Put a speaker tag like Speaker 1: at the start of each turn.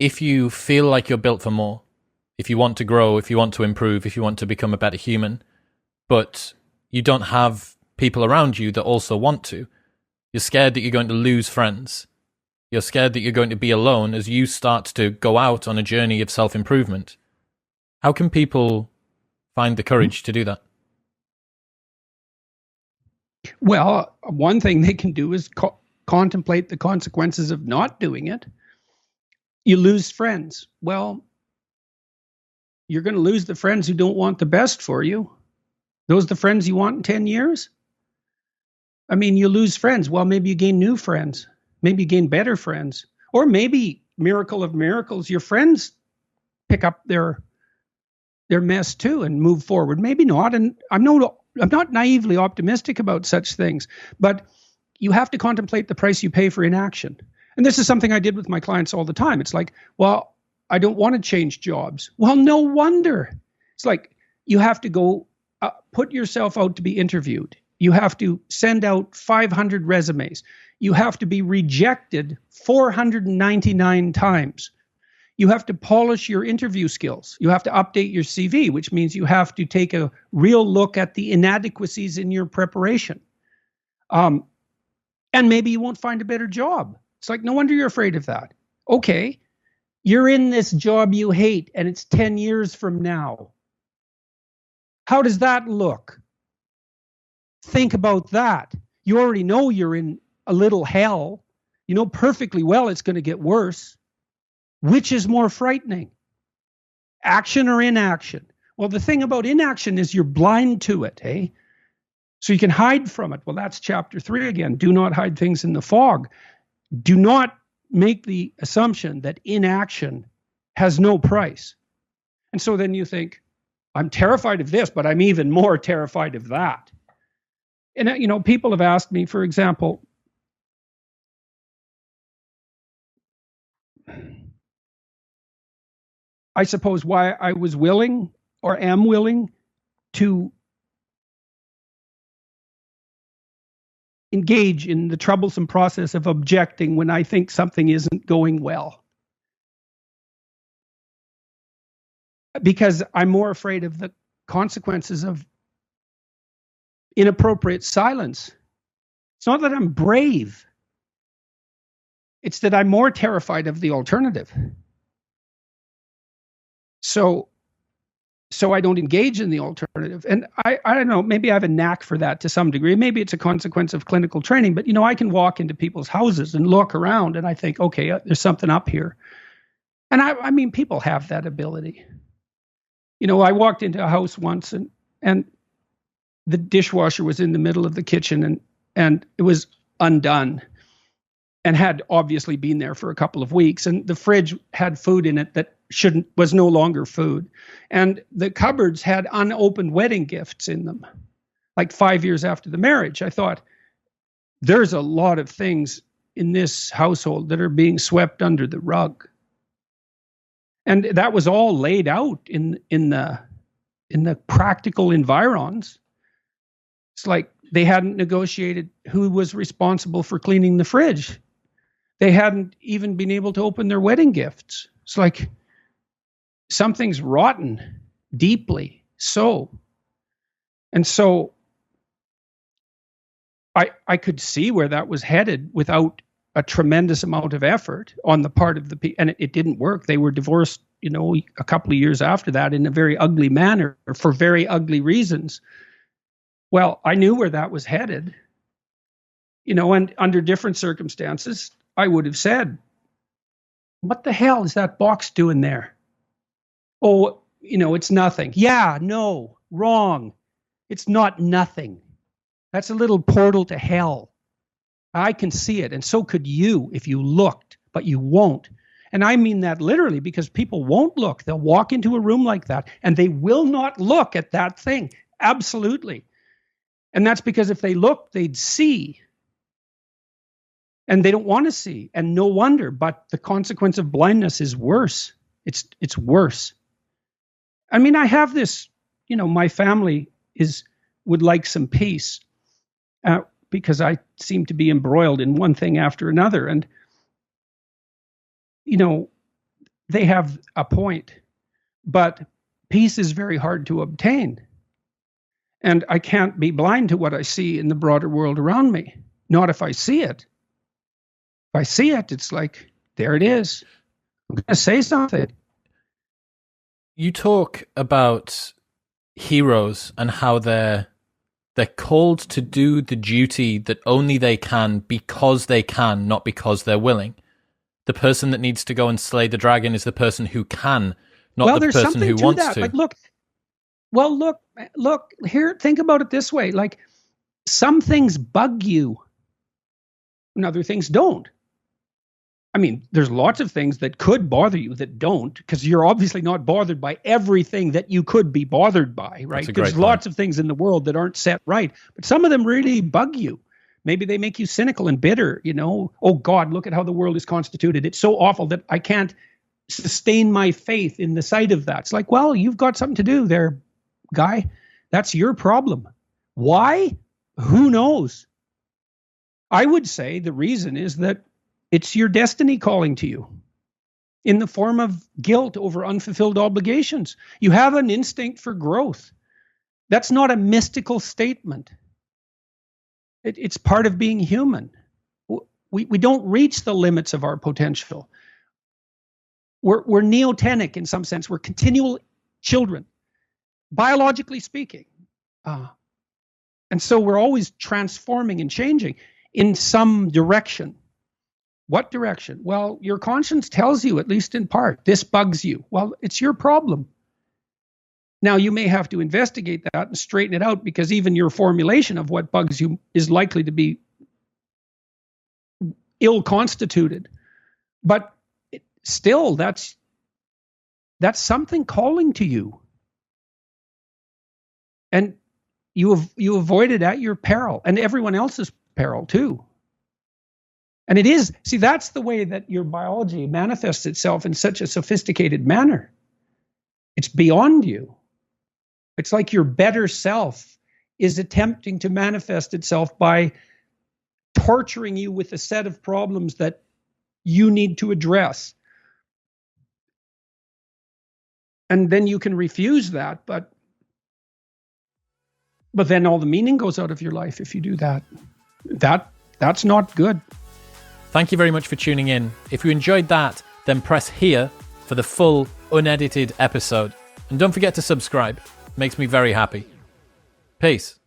Speaker 1: if you feel like you're built for more, if you want to grow, if you want to improve, if you want to become a better human, but you don't have people around you that also want to, you're scared that you're going to lose friends. You're scared that you're going to be alone as you start to go out on a journey of self-improvement. How can people find the courage to do that?
Speaker 2: Well, one thing they can do is contemplate the consequences of not doing it. You lose friends. Well, you're going to lose the friends who don't want the best for you. Those are the friends you want in 10 years? I mean, you lose friends. Well, maybe you gain new friends. Maybe you gain better friends. Or maybe, miracle of miracles, your friends pick up their mess too and move forward. Maybe not. And I'm not naively optimistic about such things, but you have to contemplate the price you pay for inaction. And this is something I did with my clients all the time. It's like, well, I don't want to change jobs. Well, no wonder. It's like you have to go put yourself out to be interviewed. You have to send out 500 resumes. You have to be rejected 499 times. You have to polish your interview skills. You have to update your CV, which means you have to take a real look at the inadequacies in your preparation. And maybe you won't find a better job. It's like, no wonder you're afraid of that. Okay, you're in this job you hate, and it's 10 years from now. How does that look? Think about that. You already know you're in a little hell. You know perfectly well it's going to get worse. Which is more frightening? Action or inaction? Well, the thing about inaction is you're blind to it, eh? So you can hide from it. Well, that's chapter 3 again. Do not hide things in the fog. Do not make the assumption that inaction has no price. And so then you think, I'm terrified of this, but I'm even more terrified of that. And, you know, people have asked me, for example, I suppose why I was willing or am willing to engage in the troublesome process of objecting when I think something isn't going well. Because I'm more afraid of the consequences of inappropriate silence. It's not that I'm brave. It's that I'm more terrified of the alternative. So I don't engage in the alternative. And I don't know, maybe I have a knack for that to some degree. Maybe it's a consequence of clinical training, but, you know, I can walk into people's houses and look around and I think, okay, there's something up here. And I mean, people have that ability. You know, I walked into a house once and the dishwasher was in the middle of the kitchen and it was undone and had obviously been there for a couple of weeks. And the fridge had food in it that was no longer food. And the cupboards had unopened wedding gifts in them, like 5 years after the marriage. I thought, there's a lot of things in this household that are being swept under the rug. And that was all laid out in the practical environs. It's like they hadn't negotiated who was responsible for cleaning the fridge. They hadn't even been able to open their wedding gifts. It's like something's rotten deeply so. And so I could see where that was headed without a tremendous amount of effort on the part of the people. And it didn't work. They were divorced, you know, a couple of years after that in a very ugly manner for very ugly reasons. Well, I knew where that was headed, you know, and under different circumstances, I would have said, what the hell is that box doing there? Oh, you know, it's nothing. Yeah, no, wrong. It's not nothing. That's a little portal to hell. I can see it, and so could you if you looked, but you won't. And I mean that literally, because people won't look. They'll walk into a room like that, and they will not look at that thing. Absolutely. And that's because if they look, they'd see. And they don't want to see, and no wonder. But the consequence of blindness is worse. It's worse. I mean, I have this, you know, my family would like some peace. Because I seem to be embroiled in one thing after another. And, you know, they have a point, but peace is very hard to obtain. And I can't be blind to what I see in the broader world around me. Not if I see it. If I see it, it's like, there it is. I'm going to say something.
Speaker 1: You talk about heroes and how they're called to do the duty that only they can because they can, not because they're willing. The person that needs to go and slay the dragon is the person who can, not the person who wants to.
Speaker 2: Like, look here, think about it this way. Like, some things bug you and other things don't. I mean, there's lots of things that could bother you that don't, because you're obviously not bothered by everything that you could be bothered by, right? There's lots of things in the world that aren't set right, but some of them really bug you. Maybe they make you cynical and bitter, you know? Oh God, look at how the world is constituted. It's so awful that I can't sustain my faith in the sight of that. It's like, well, you've got something to do there, guy. That's your problem. Why? Who knows? I would say the reason is that it's your destiny calling to you in the form of guilt over unfulfilled obligations. You have an instinct for growth. That's not a mystical statement. It's part of being human. We don't reach the limits of our potential. We're neotenic in some sense. We're continual children, biologically speaking. And so we're always transforming and changing in some direction. What direction? Well, your conscience tells you, at least in part, this bugs you. Well, it's your problem. Now, you may have to investigate that and straighten it out, because even your formulation of what bugs you is likely to be ill-constituted. But still, that's something calling to you. And you avoid it at your peril, and everyone else's peril too. And it is, see, that's the way that your biology manifests itself in such a sophisticated manner. It's beyond you. It's like your better self is attempting to manifest itself by torturing you with a set of problems that you need to address. And then you can refuse that, but then all the meaning goes out of your life if you do that. That's not good.
Speaker 1: Thank you very much for tuning in. If you enjoyed that, then press here for the full, unedited episode. And don't forget to subscribe. It makes me very happy. Peace.